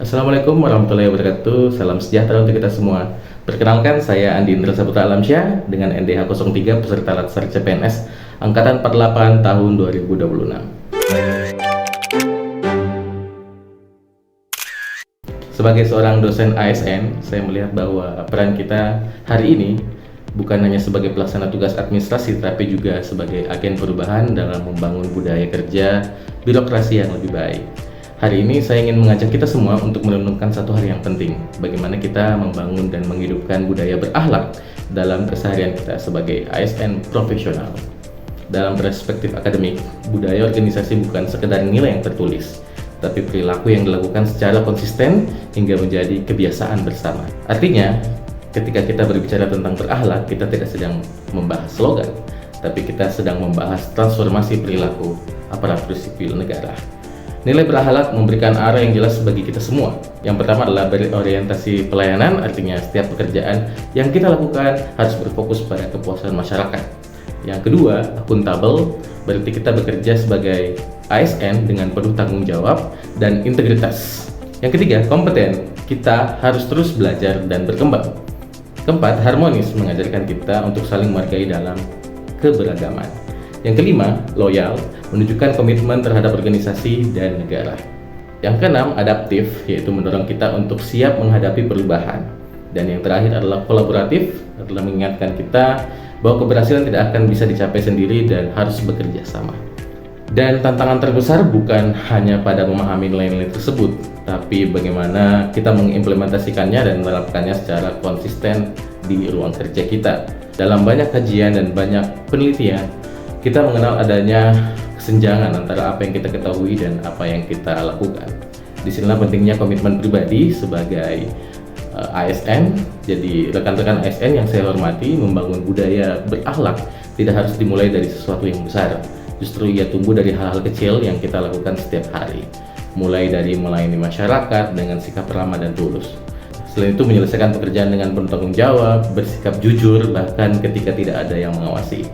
Assalamualaikum warahmatullahi wabarakatuh. Salam sejahtera untuk kita semua. Perkenalkan, saya Andi Indra Saputra Alamsyah dengan NDH 03 peserta Latsar CPNS Angkatan 48 tahun 2026. Sebagai seorang dosen ASN, saya melihat bahwa peran kita hari ini bukan hanya sebagai pelaksana tugas administrasi, tapi juga sebagai agen perubahan dalam membangun budaya kerja birokrasi yang lebih baik. Hari ini saya ingin mengajak kita semua untuk merenungkan satu hal yang penting, bagaimana kita membangun dan menghidupkan budaya berakhlak dalam keseharian kita sebagai ASN profesional. Dalam perspektif akademik, budaya organisasi bukan sekedar nilai yang tertulis, tapi perilaku yang dilakukan secara konsisten hingga menjadi kebiasaan bersama. Artinya, ketika kita berbicara tentang berakhlak, kita tidak sedang membahas slogan, tapi kita sedang membahas transformasi perilaku aparatur sipil negara. Nilai berakhlak memberikan arah yang jelas bagi kita semua. Yang pertama adalah berorientasi pelayanan, artinya setiap pekerjaan yang kita lakukan harus berfokus pada kepuasan masyarakat. Yang kedua, akuntabel, berarti kita bekerja sebagai ASN dengan penuh tanggung jawab dan integritas. Yang ketiga, kompeten, kita harus terus belajar dan berkembang. Keempat, harmonis, mengajarkan kita untuk saling menghargai dalam keberagaman. Yang kelima, loyal, menunjukkan komitmen terhadap organisasi dan negara. Yang keenam, adaptif, yaitu mendorong kita untuk siap menghadapi perubahan. Dan yang terakhir adalah kolaboratif, adalah mengingatkan kita bahwa keberhasilan tidak akan bisa dicapai sendiri dan harus bekerja sama. Dan tantangan terbesar bukan hanya pada memahami nilai-nilai tersebut, tapi bagaimana kita mengimplementasikannya dan menerapkannya secara konsisten di ruang kerja kita. Dalam banyak kajian dan banyak penelitian, kita mengenal adanya kesenjangan antara apa yang kita ketahui dan apa yang kita lakukan. Disinilah pentingnya komitmen pribadi sebagai ASN. Jadi rekan-rekan ASN yang saya hormati, membangun budaya berakhlak tidak harus dimulai dari sesuatu yang besar. Justru ia tumbuh dari hal-hal kecil yang kita lakukan setiap hari. Mulai dari melayani masyarakat dengan sikap ramah dan tulus. Selain itu, menyelesaikan pekerjaan dengan penuh tanggung jawab, bersikap jujur bahkan ketika tidak ada yang mengawasi.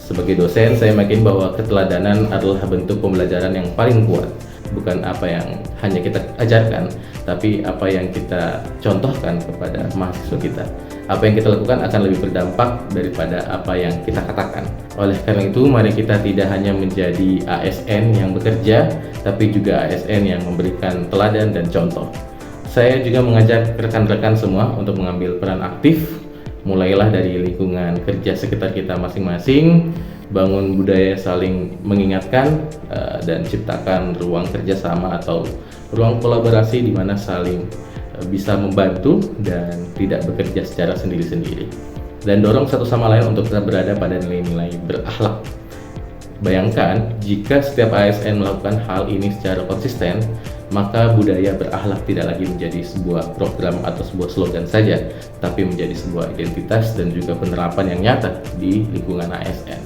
Sebagai dosen, saya yakin bahwa keteladanan adalah bentuk pembelajaran yang paling kuat. Bukan apa yang hanya kita ajarkan, tapi apa yang kita contohkan kepada mahasiswa kita. Apa yang kita lakukan akan lebih berdampak daripada apa yang kita katakan. Oleh karena itu, mari kita tidak hanya menjadi ASN yang bekerja, tapi juga ASN yang memberikan teladan dan contoh. Saya juga mengajak rekan-rekan semua untuk mengambil peran aktif. Mulailah dari lingkungan kerja sekitar kita masing-masing, bangun budaya saling mengingatkan, dan ciptakan ruang kerjasama atau ruang kolaborasi di mana saling bisa membantu dan tidak bekerja secara sendiri-sendiri. Dan dorong satu sama lain untuk tetap berada pada nilai-nilai berakhlak. Bayangkan jika setiap ASN melakukan hal ini secara konsisten, maka budaya berakhlak tidak lagi menjadi sebuah program atau sebuah slogan saja, tapi menjadi sebuah identitas dan juga penerapan yang nyata di lingkungan ASN.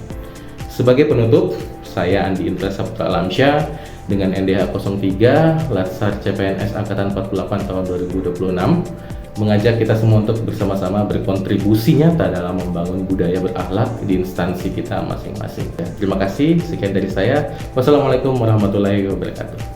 Sebagai penutup, saya Andi Indra Saputra Alamsyah dengan NDH 03 Latsar CPNS Angkatan 48 tahun 2026 mengajak kita semua untuk bersama-sama berkontribusi nyata dalam membangun budaya berakhlak di instansi kita masing-masing. Terima kasih, sekian dari saya. Wassalamualaikum warahmatullahi wabarakatuh.